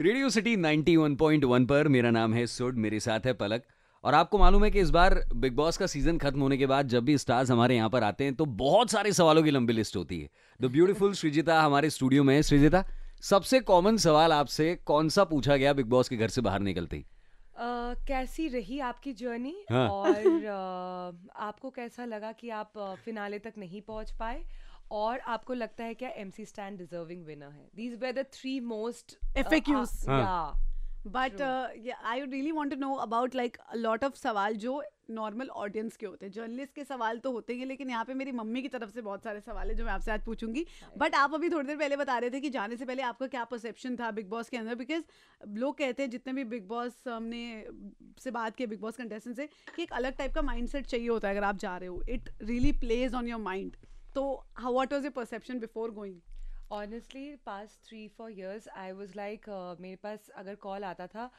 Radio city 91.1 पर मेरा नाम है सुड, मेरे साथ है पलक। और आपको मालूम है कि इस बार बिग बॉस का सीजन खत्म होने के बाद जब भी स्टार्स हमारे यहाँ पर आते हैं तो बहुत सारे सवालों की लंबी लिस्ट होती है। द ब्यूटीफुल सृजिता हमारे स्टूडियो में है। सृजिता, सबसे कॉमन सवाल आपसे कौन सा पूछा गया बिग बॉस के घर से बाहर निकलते ही? कैसी रही आपकी जर्नी हाँ। और आपको कैसा लगा कि आप फिनाले तक नहीं पहुंच पाए और आपको लगता है क्या एमसी स्टैन डिजर्विंग विनर है? These were the three most FAQs. हाँ. yeah. But I really want to know about like lot of सवाल जो नॉर्मल ऑडियंस के होते हैं। जर्नलिस्ट के सवाल तो होते ही, लेकिन यहाँ पे मेरी मम्मी की तरफ से बहुत सारे सवाल है जो मैं आपसे आज पूछूंगी। बट आप अभी थोड़ी देर पहले बता रहे थे कि जाने से पहले आपका क्या परसेप्शन था बिग बॉस के अंदर, बिकॉज लोग कहते हैं जितने भी बिग बॉस हमने से बात की बिग बॉस कंटेस्टेंट से कि एक अलग टाइप का माइंडसेट चाहिए होता है अगर आप जा रहे हो। It really plays on your mind. तो how what was your perception before going? Honestly, past 3-4 years, I was like, मेरे पास अगर कॉल आता था,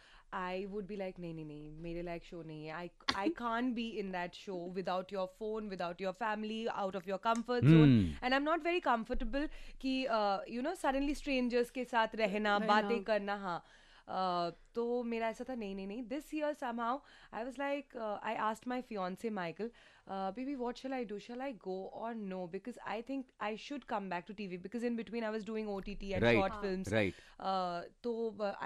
I would be like, नहीं नहीं नहीं, मेरे लायक शो नहीं है. I can't be in that show without your phone, without your family, out of your comfort zone. And I'm not very comfortable कि you know suddenly strangers के साथ रहना, बातें करना. हाँ. तो मेरा ऐसा था नहीं नहीं नहीं. This year somehow I was like, I asked my fiance Michael, baby, what shall I do? Shall I go or no? Because I think I should come back to TV because in between I was doing OTT and Right, short films. right. तो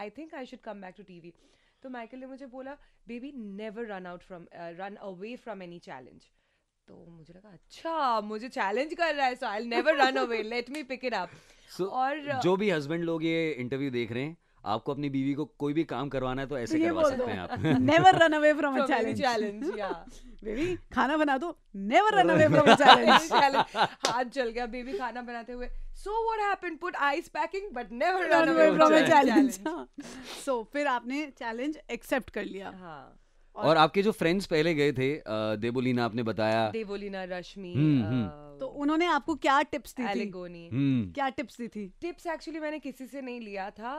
I think I should come back to TV. तो Michael ने मुझे बोला, baby, never run away from any challenge. तो मुझे लगा अच्छा मुझे चैलेंज कर रहा है, so I'll never run away. Let me pick it up. So, और जो भी हस्बैंड लोग ये इंटरव्यू देख रहे हैं, आपको अपनी बीवी को कोई भी काम करवाना है तो ऐसे करवा सकते हैं आप। Never run away from a from any challenge. challenge, yeah. Baby खाना बना दो, never run away from a challenge. हाथ जल गया बेबी खाना बनाते हुए. So what happened? Put ice packing, but never run run away away from from a a challenge. challenge. सो फिर आपने चैलेंज एक्सेप्ट कर लिया। हाँ. और आपके जो फ्रेंड्स पहले गए थे, देवोलीना आपने बताया, देवोलीना, रश्मि, तो उन्होंने आपको क्या टिप्स दी थी? एलेगोनी. क्या टिप्स दी थी? टिप्स एक्चुअली मैंने किसी से नहीं लिया था.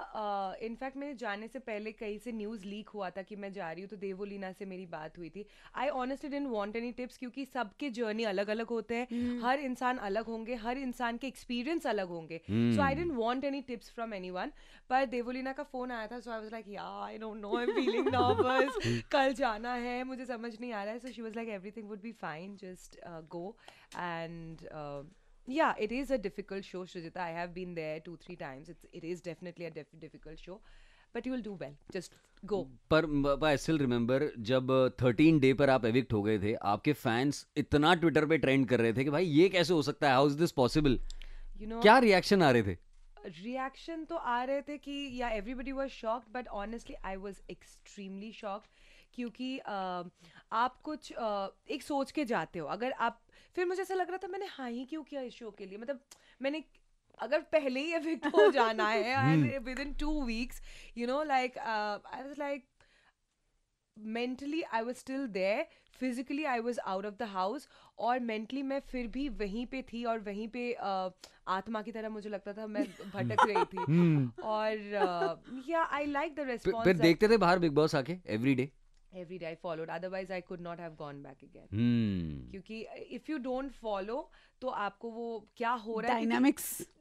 इनफैक्ट मेरे जाने से पहले कहीं से न्यूज़ लीक हुआ था कि मैं जा रही हूँ, तो देवोलीना से मेरी बात हुई थी. I honestly didn't want any tips क्योंकि सबके जर्नी अलग अलग होते हैं. हर इंसान अलग होंगे, हर इंसान के एक्सपीरियंस अलग होंगे. So I didn't want any tips from anyone. पर देवोलीना का फोन आया था, सो आई वाज लाइक यार I don't know, I am feeling nervous, कल जाना है, मुझे समझ नहीं आ रहा है. So she was like everything would be fine, just go. And yeah, it is a difficult show, Shrujita. I have been there 2-3 times. It is definitely a difficult show, but you will do well. Just go. पर I still remember जब 13 day पर आप evict हो गए थे, आपके fans इतना Twitter पे ट्रेंड कर रहे थे कि भाई ये कैसे हो सकता है, how is this possible? You know, क्या रिएक्शन आ रहे थे? रिएक्शन तो आ रहे थे कि या everybody was shocked, but honestly I was extremely shocked क्योंकि आप कुछ एक सोच के जाते हो. अगर आप फिर मुझे ऐसा लग रहा था मैंने हाँ ही क्यों किया इस शो के लिए. मतलब मैंने अगर पहले ही एविक्ट हो जाना है with in 2 weeks, you know, like I was like mentally I was still there, physically I was out of the house, और mentally मैं फिर भी वहीं पे थी और वहीं पे आत्मा की तरह मुझे लगता था मैं भटक रही थी. और yeah, I like the response. फिर देखते थे बाहर बिग बॉस आके every day? Every day I followed, otherwise I could not have gone back again. क्योंकि if you don't follow तो आपको वो क्या हो रहा है,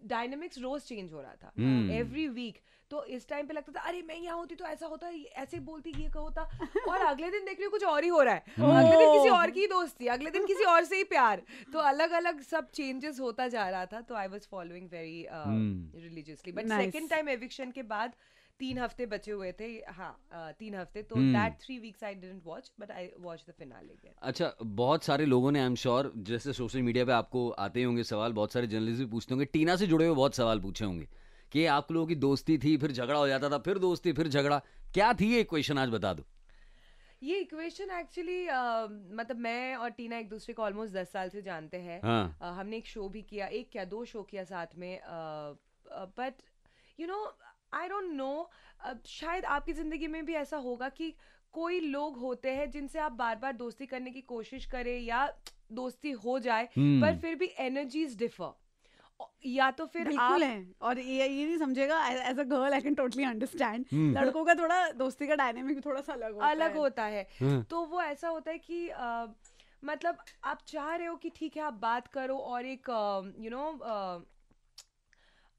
डायनामिक्स रोज चेंज हो रहा था एवरी वीक. तो इस टाइम पे लगता था अरे मैं यहाँ होती तो ऐसा होता, ऐसे बोलती, ये का होता, और अगले दिन देख रही हूँ कुछ और ही हो रहा है. अगले दिन किसी और की ही दोस्ती, अगले दिन किसी और से ही प्यार. तो अलग अलग सब चेंजेस होता जा रहा था. तो I was following very religiously. But second time eviction के बाद 3 हफ्ते बचे हुए थे. हाँ, 3 हफ्ते. तो that 3 weeks I didn't watch, but I watched the finale again. अच्छा, बहुत सारे लोगों ने, आई एम श्योर, जैसे सोशल मीडिया पे आपको आते होंगे सवाल, बहुत सारे जर्नलिस्ट भी पूछते होंगे, टीना से जुड़े हुए बहुत सवाल पूछे होंगे कि आप लोगों की दोस्ती थी, फिर झगड़ा हो जाता था, फिर दोस्ती, फिर झगड़ा. क्या थी ये इक्वेशन, आज बता दो. ये इक्वेशन एक्चुअली मतलब मैं और टीना एक दूसरे को ऑलमोस्ट 10 साल से जानते हैं. हमने एक शो भी किया, 2 शो किया साथ में. But you know I don't know, शायद आपकी जिंदगी में भी ऐसा होगा कि कोई लोग होते हैं जिनसे आप बार बार दोस्ती करने की कोशिश करें या दोस्ती हो जाए, पर फिर भी एनर्जीज डिफर. या तो फिर बिल्कुल है. और ये नहीं समझेगा, as a girl I can totally understand. लड़कों का थोड़ा दोस्ती का डायनामिक थोड़ा सा अलग होता है. तो वो ऐसा होता है कि मतलब आप चाह रहे हो कि ठीक है आप बात करो और एक यू नो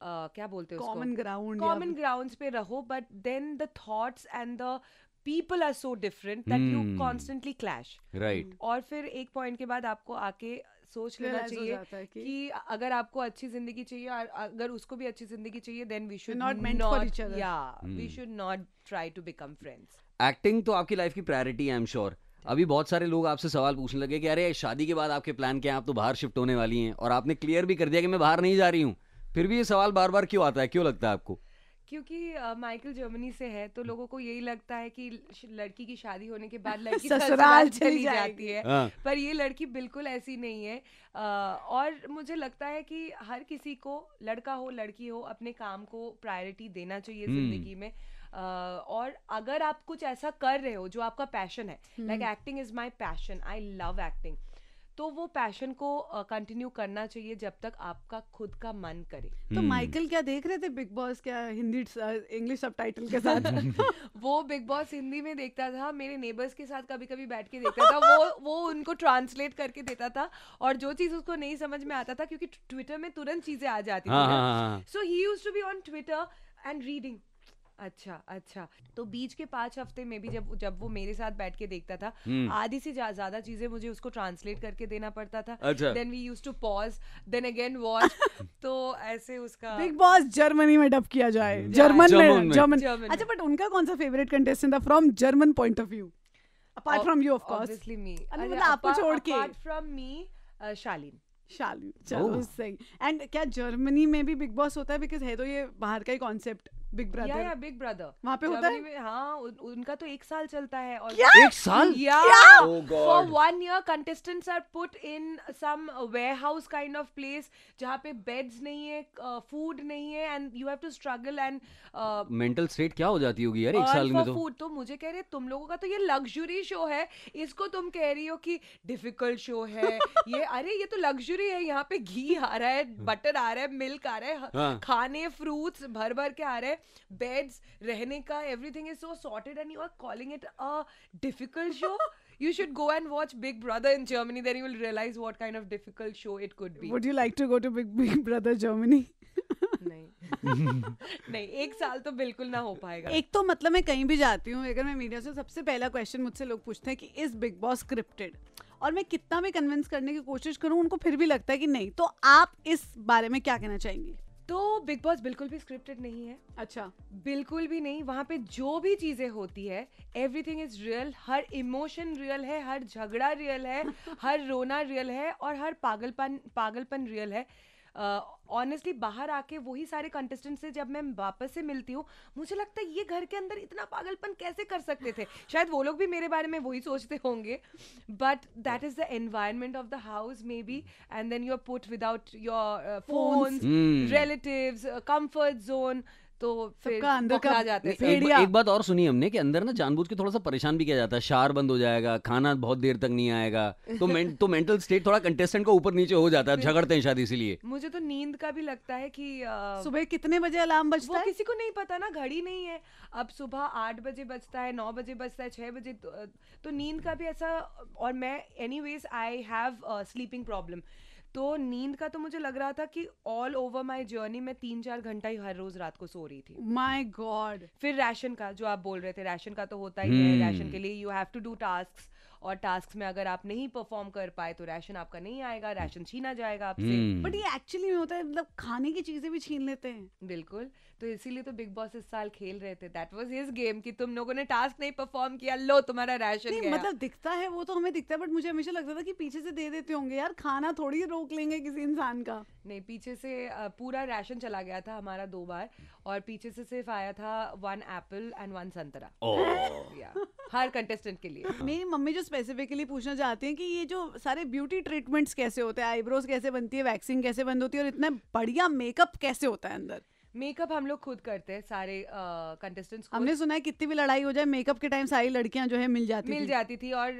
क्या बोलते हैं उसको, कॉमन ग्राउंड, कॉमन ग्राउंड्स पे रहो, but then the thoughts and the people are so different that you constantly clash, right. और फिर एक पॉइंट के बाद आपको आके सोच लेना Realize हो चाहिए जाता है कि कि अगर आपको अच्छी जिंदगी चाहिए और अगर उसको भी अच्छी जिंदगी चाहिए, then we should not meant for each other. We should not try to become friends. Acting तो आपकी लाइफ की प्रायोरिटी है, आई एम श्योर. अभी बहुत सारे लोग आपसे सवाल पूछने लगे कि अरे शादी के बाद आपके प्लान क्या है, आप तो बाहर शिफ्ट होने वाली हैं, और आपने क्लियर भी कर दिया कि मैं बाहर नहीं जा रही हूँ. फिर भी ये सवाल बार बार क्यों आता है, क्यों लगता है आपको? क्योंकि माइकल जर्मनी से है, तो लोगों को यही लगता है कि लड़की की शादी होने के बाद लड़की ससुराल ससुराल चली चली जाएगी. जाती है, हाँ. पर ये लड़की बिल्कुल ऐसी नहीं है. और मुझे लगता है कि हर किसी को, लड़का हो लड़की हो, अपने काम को प्रायोरिटी देना चाहिए जिंदगी में. और अगर आप कुछ ऐसा कर रहे हो जो आपका पैशन है, like acting is my passion, I love acting, तो वो पैशन को कंटिन्यू करना चाहिए जब तक आपका खुद का मन करे. तो माइकल क्या देख रहे थे बिग बॉस, क्या हिंदी इंग्लिश सबटाइटल के साथ? वो बिग बॉस हिंदी में देखता था, मेरे नेबर्स के साथ कभी कभी बैठ के देखता था. वो उनको ट्रांसलेट करके देता था, और जो चीज उसको नहीं समझ में आता था, क्योंकि ट्विटर में तुरंत चीजें आ जाती थी, so he used to be on Twitter and reading. अच्छा, तो बीच के 5 हफ्ते में भी जब वो मेरे साथ बैठ के देखता था, आधी से ज्यादा चीजें मुझे उसको ट्रांसलेट करके देना पड़ता था. Then we used to pause, then again watch. तो ऐसे उसका बिग बॉस जर्मनी में डब किया जाए, जर्मन में. जर्मन. अच्छा, बट उनका कौन सा फेवरेट कंटेस्टेंट था from German point of view, apart from you of course? Obviously me. मतलब आपको छोड़ के. Apart from me, Shalin. चलो सही. एंड क्या जर्मनी में भी बिग बॉस होता है? बिकॉज है तो ये बाहर का ही कॉन्सेप्ट, बिग ब्रदर. या बिग ब्रदर वहाँ पे होता है? में, हाँ, उनका तो 1 साल चलता है. और क्या? 1 साल? For 1 year contestants are put in some warehouse kind of place जहाँ पे बेड्स नहीं है, फूड नहीं है, and you have to struggle and mental state क्या हो जाती होगी यार 1 साल में? तो फूड. तो मुझे कह रहे तुम लोगों का तो ये लग्जरी शो है, इसको तुम कह रही हो कि डिफिकल्ट शो है. ये तो लग्जरी है, यहाँ पे घी आ रहा है, बटर आ रहा है, मिल्क आ रहा है, खाने फ्रूट्स भर भर के आ रहे हैं, बेड्स, रहने का, everything is so sorted, and you are calling it a difficult show. You should go and watch Big Brother in Germany, then you will realize what kind of difficult show it could be. Would you like to go to Big Brother Germany? नहीं 1 साल तो बिल्कुल ना हो पाएगा. एक तो मतलब मैं कहीं भी जाती हूँ, अगर मैं मीडिया से, सबसे पहला क्वेश्चन मुझसे लोग पूछते हैं कि इज बिग बॉस स्क्रिप्टेड, और मैं कितना भी कन्विंस करने की कोशिश करूँ, उनको फिर भी लगता है कि नहीं. तो आप इस बारे में क्या कहना चाहेंगी? तो बिग बॉस बिल्कुल भी स्क्रिप्टेड नहीं है. अच्छा, बिल्कुल भी नहीं. वहाँ पे जो भी चीजें होती है, everything is real. Her emotion real है, हर झगड़ा रियल है, हर रोना रियल है, और हर पागलपन रियल है. ऑनेस्टली बाहर आके वही सारे कंटेस्टेंट से जब मैं वापस से मिलती हूँ, मुझे लगता है ये घर के अंदर इतना पागलपन कैसे कर सकते थे. शायद वो लोग भी मेरे बारे में वही सोचते होंगे, but that is the environment of the house maybe, and then you are put without your phones, relatives, comfort zone. तो फिर पकड़ा जाते हैं. एक बात और सुनी हमने कि अंदर ना जानबूझ के थोड़ा सा परेशान भी किया जाता है, शार बंद हो जाएगा, खाना बहुत देर तक नहीं आएगा, तो मेंटल स्टेट थोड़ा कंटेस्टेंट का ऊपर नीचे हो जाता है, झगड़ते हैं शायद इसीलिए. मुझे तो नींद का भी लगता है कि सुबह कितने बजे अलार्म बजता वो है? किसी को नहीं पता ना, घड़ी नहीं है. अब सुबह 8 बजे बजता है, 9 बजे बजता है, 6 बजे, तो नींद का भी ऐसा. और मैं anyways I have sleeping problem, तो नींद का तो मुझे लग रहा था कि ऑल ओवर माय जर्नी में 3-4 घंटा ही हर रोज रात को सो रही थी. My God. फिर राशन का जो आप बोल रहे थे, राशन का तो होता ही है. राशन के लिए you have to do task, और टास्क में अगर आप नहीं परफॉर्म कर पाए तो राशन आपका नहीं आएगा, राशन छीना जाएगा आपसे. बट ये एक्चुअली में होता है, मतलब खाने की चीजें भी छीन लेते हैं. बिल्कुल. तो इसीलिए तो बिग बॉस इस साल खेल रहे थे, दैट वाज हिज गेम, कि तुम लोगों ने टास्क नहीं परफॉर्म किया, लो तुम्हारा राशन नहीं, गया. मतलब दिखता है, वो तो हमें दिखता है, बट मुझे हमेशा लगता था कि पीछे से दे देते होंगे यार, खाना थोड़ी रोक लेंगे किसी इंसान का. नहीं, पीछे से पूरा राशन चला गया था हमारा 2 बार, और पीछे से सिर्फ आया था 1 एप्पल एंड 1 संतरा. हर कंटेस्टेंट के लिए. मेरी मम्मी जो स्पेसिफिकली पूछना चाहती हैं कि ये जो सारे ब्यूटी ट्रीटमेंट्स कैसे होते हैं, आईब्रोज कैसे बनती है, वैक्सिंग कैसे बंद होती है, और इतना बढ़िया मेकअप कैसे होता है अंदर? मेकअप हम लोग खुद करते हैं, सारे कंटेस्टेंट्स. हमने सुना है कितनी भी लड़ाई हो जाए, मेकअप के टाइम सारी लड़कियां जो है मिल जाती थी. और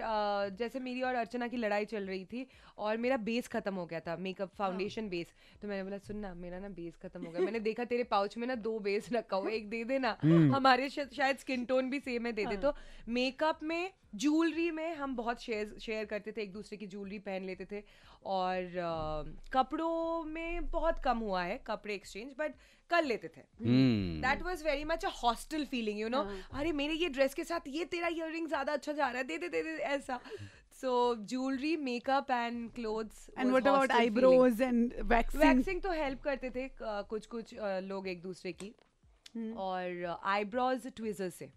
जैसे मेरी और अर्चना की लड़ाई चल रही थी, और मेरा बेस खत्म हो गया था, मेकअप फाउंडेशन बेस. तो मैंने बोला सुन ना, मेरा ना बेस खत्म हो गया. मैंने देखा तेरे पाउच में ना 2 बेस रखा हुआ, एक दे देना, हमारे शायद स्किन टोन भी सेम है, दे दे. तो मेकअप में, ज्वेलरी में हम बहुत शेयर करते थे, एक दूसरे की ज्वेलरी पहन लेते थे. और कपड़ों में बहुत कम हुआ है कपड़े एक्सचेंज, बट कर लेते थे. Hmm. That was very much a hostile feeling, you know. अरे मेरे ये ड्रेस के साथ ये तेरा इयररिंग ज्यादा अच्छा जा रहा है, दे दे ऐसा. So jewelry, makeup and clothes. And was what about hostile feeling. eyebrows and waxing? Waxing तो help करते थे कुछ लोग एक दूसरे की. और eyebrows tweezers से.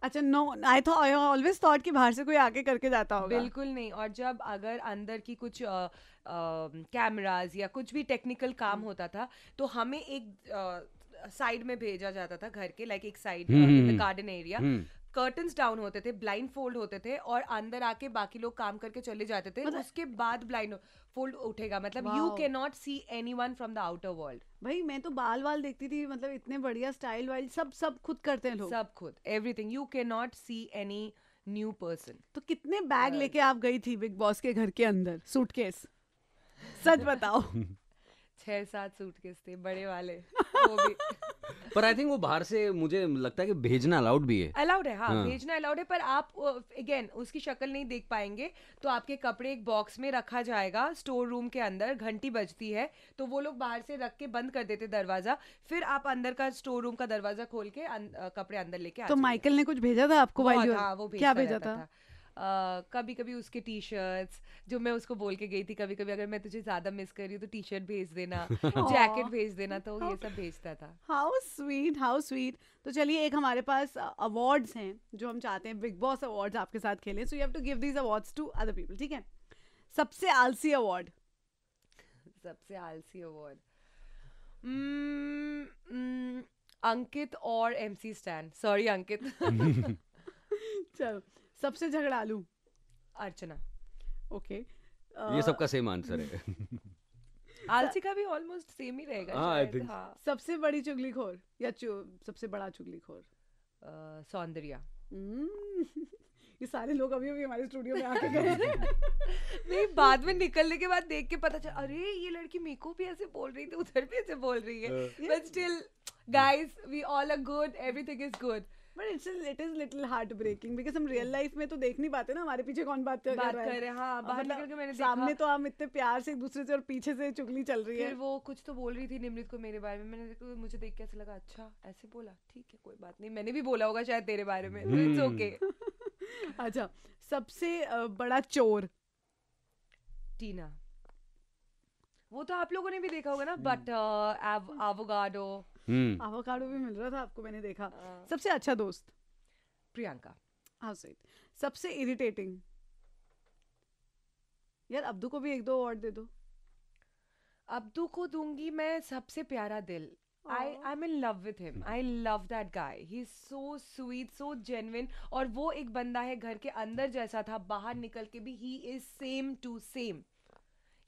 अच्छा, नो, I always thought कि बाहर से कोई आके करके जाता होगा. बिल्कुल नहीं. और जब अगर अंदर की कुछ कैमराज या कुछ भी टेक्निकल काम होता था तो हमें एक साइड में भेजा जाता था घर के, लाइक एक side in the garden area. Curtains down होते थे, ब्लाइंड फोल्ड होते थे और अंदर आके बाकी लोग काम करके चले जाते थे. उसके बाद ब्लाइंड फोल्ड उठेगा, मतलब you can not see anyone from the outer world. भाई मैं तो बाल देखती थी, मतलब इतने बढ़िया स्टाइल वाइल सब खुद करते हैं लोग. सब खुद, everything. You can not see any new person. तो कितने बैग लेके आप गई थी बिग बॉस के घर के अंदर, सूटकेस? सच बताओ. 6-7 सूटकेस थे बड़े वाले. वो भी पर आई थिंक वो बाहर से मुझे लगता है कि भेजना अलाउड भी है. अलाउड है, हाँ. भेजना अलाउड है, पर आप अगेन उसकी शक्ल नहीं देख पाएंगे. तो आपके कपड़े एक बॉक्स में रखा जाएगा स्टोर रूम के अंदर. घंटी बजती है तो वो लोग बाहर से रख के बंद कर देते दरवाजा. फिर आप अंदर का स्टोर रूम का दरवाजा खोल के कपड़े अंदर लेके तो माइकल ने कुछ भेजा था आपको? हाँ, वो क्या भेजा था? कभी कभी उसके टी शर्ट्स, जो मैं उसको बोल के गई थी कभी कभी अगर मैं तुझे ज्यादा मिस कर रही हूँ तो टी शर्ट भेज देना, जैकेट भेज देना. तो ये सब भेजता था. How sweet, how sweet. तो चलिए, एक हमारे पास अवार्ड्स हैं जो हम चाहते हैं बिग बॉस अवार्ड्स आपके साथ खेलें. So you have to give these awards to other people, ठीक है? सबसे आलसी अवार्ड. सबसे आलसी अवार्ड अंकित और MC स्टैन. सॉरी अंकित. चलो, सबसे झगड़ालू. अर्चना. ओके. ये सबका सेम आंसर है. आलसी का भी ऑलमोस्ट सेम ही रहेगा शायद. हाँ. सबसे बड़ी चुगलीखोर या सबसे बड़ा चुगलीखोर? सौंदर्या. ये सारे लोग अभी हमारे स्टूडियो में आके गए. नहीं, बाद में निकलने के बाद देख के पता चला, अरे ये लड़की मेरे को भी ऐसे बोल रही थी, उधर भी ऐसे बोल रही है. But still guys, we all are good, everything is good. But it is little heartbreaking because हम रियल लाइफ में तो देख नहीं पाते ना हमारे पीछे कौन बात कर रहा है. हाँ, बाहर निकल के मैंने सामने तो हम इतने प्यार से एक दूसरे से और पीछे से चुगली चल रही है. फिर वो कुछ तो बोल रही थी निमृत को मेरे बारे में. मैंने देखो, मुझे देख के ऐसा लगा, अच्छा ऐसे बोला, ठीक है कोई बात नहीं, मैंने भी बोला होगा शायद तेरे बारे में. It's okay. अच्छा, सबसे बड़ा चोर? टीना. वो तो आप लोगों ने भी देखा होगा ना. But avocado. एवोकाडो भी मिल रहा था आपको, मैंने देखा. सबसे अच्छा दोस्त? प्रियंका. हाँ, सही. सबसे इरिटेटिंग? यार अब्दू को भी 1-2 अवार्ड दे दो. अब्दू को दूंगी मैं सबसे प्यारा दिल. I'm in love with him. I love that guy. He's so sweet, so genuine. और वो एक बंदा है घर के अंदर जैसा था, बाहर निकल के भी he is same to same.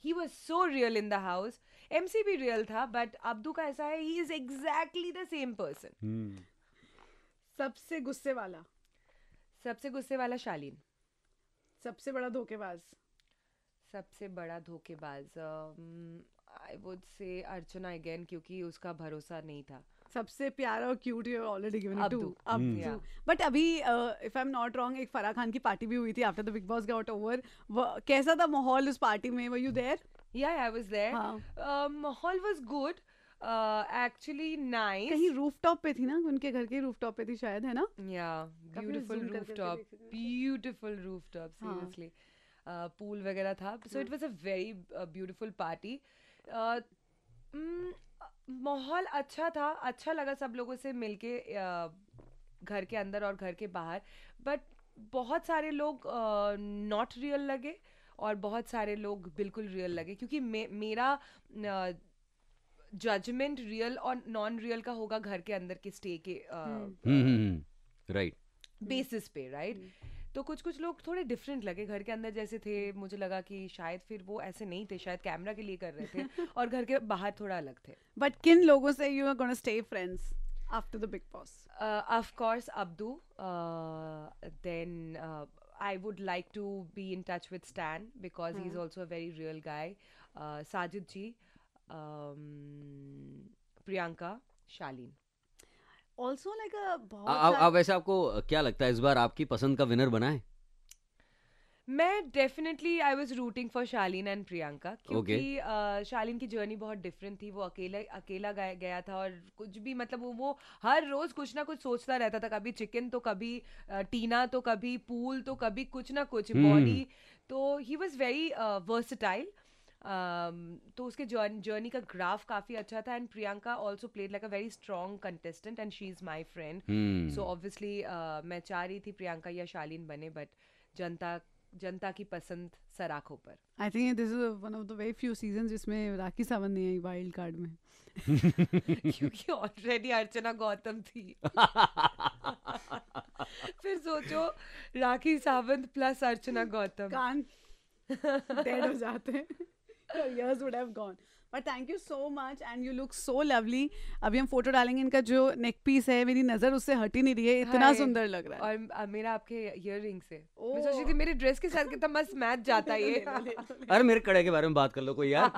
He was so real in the house. MC भी real था, but अब्दू का ऐसा है, he is exactly the same person. सबसे गुस्से वाला? सबसे गुस्से वाला शालीन. सबसे बड़ा धोखेबाज? सबसे बड़ा धोखेबाज I would say Archana again, क्योंकि उसका भरोसा नहीं था. सबसे प्यारा और cute, you already given it to Abdu. But अभी if I am not wrong, एक फराह खान की पार्टी भी हुई थी after the big Boss got over. कैसा था माहौल उस पार्टी में? Were you there? Yeah, I was there. माहौल was good. Actually nice. कहीं रूफटॉप पे थी ना, उनके घर के रूफटॉप पे थी शायद, है ना? Yeah, beautiful rooftop. Beautiful rooftop, seriously. Pool वगैरह था. So it was a very beautiful party. माहौल अच्छा था, अच्छा लगा सब लोगों से मिलके घर के अंदर और घर के बाहर. बट बहुत सारे लोग नॉट रियल लगे और बहुत सारे लोग बिल्कुल रियल लगे, क्योंकि मेरा जजमेंट रियल और नॉन रियल का होगा घर के अंदर के स्टे के राइट बेसिस पे, राइट. तो कुछ लोग थोड़े डिफरेंट लगे. घर के अंदर जैसे थे, मुझे लगा कि शायद फिर वो ऐसे नहीं थे, शायद कैमरा के लिए कर रहे थे, और घर के बाहर थोड़ा अलग थे. बट किन लोगों से you are gonna stay friends after the big Boss? Of course Abdu. Then I would like to be in touch with Stan because he's also a very real guy. Sajid ji, Priyanka, Shaleen. Also like a अब वैसे आपको क्या लगता है इस बार आपकी पसंद का विनर बना है? मैं definitely I was rooting for Shalin and Priyanka क्योंकि शालीन की जर्नी बहुत डिफरेंट थी. वो अकेला गया था और कुछ भी मतलब वो हर रोज कुछ ना कुछ सोचता रहता था. कभी चिकन तो कभी टीना तो कभी पूल तो कभी कुछ ना कुछ बॉडी. तो ही वाज वेरी वर्सेटाइल. तो उसके जर्नी का ग्राफ काफी अच्छा था. And Priyanka also played like a very strong contestant and she is my friend. So obviously मैं चाह रही थी प्रियंका या शालीन बने, बट जनता की पसंद सर आंखों पर. I think this is one of the very few season जिसमें राखी सावंत नहीं आई वाइल्ड कार्ड में. क्योंकि ऑलरेडी अर्चना गौतम थी. फिर सोचो राखी सावंत प्लस अर्चना गौतम. कान डेड हो जाते हैं. Your years would have gone. But thank you so much and you look so lovely. अभी हम फोटो डालेंगे. इनका जो नेक पीस है मेरी नजर उससे हट ही नहीं रही है. इतना हाय. सुंदर लग रहा है. और मेरा आपके इयररिंग से ओह. मैं सोच रही थी मेरे ड्रेस के साथ कितना मस्त मैच जाता है ये. अरे मेरे कड़े के बारे में बात कर लो कोई यार.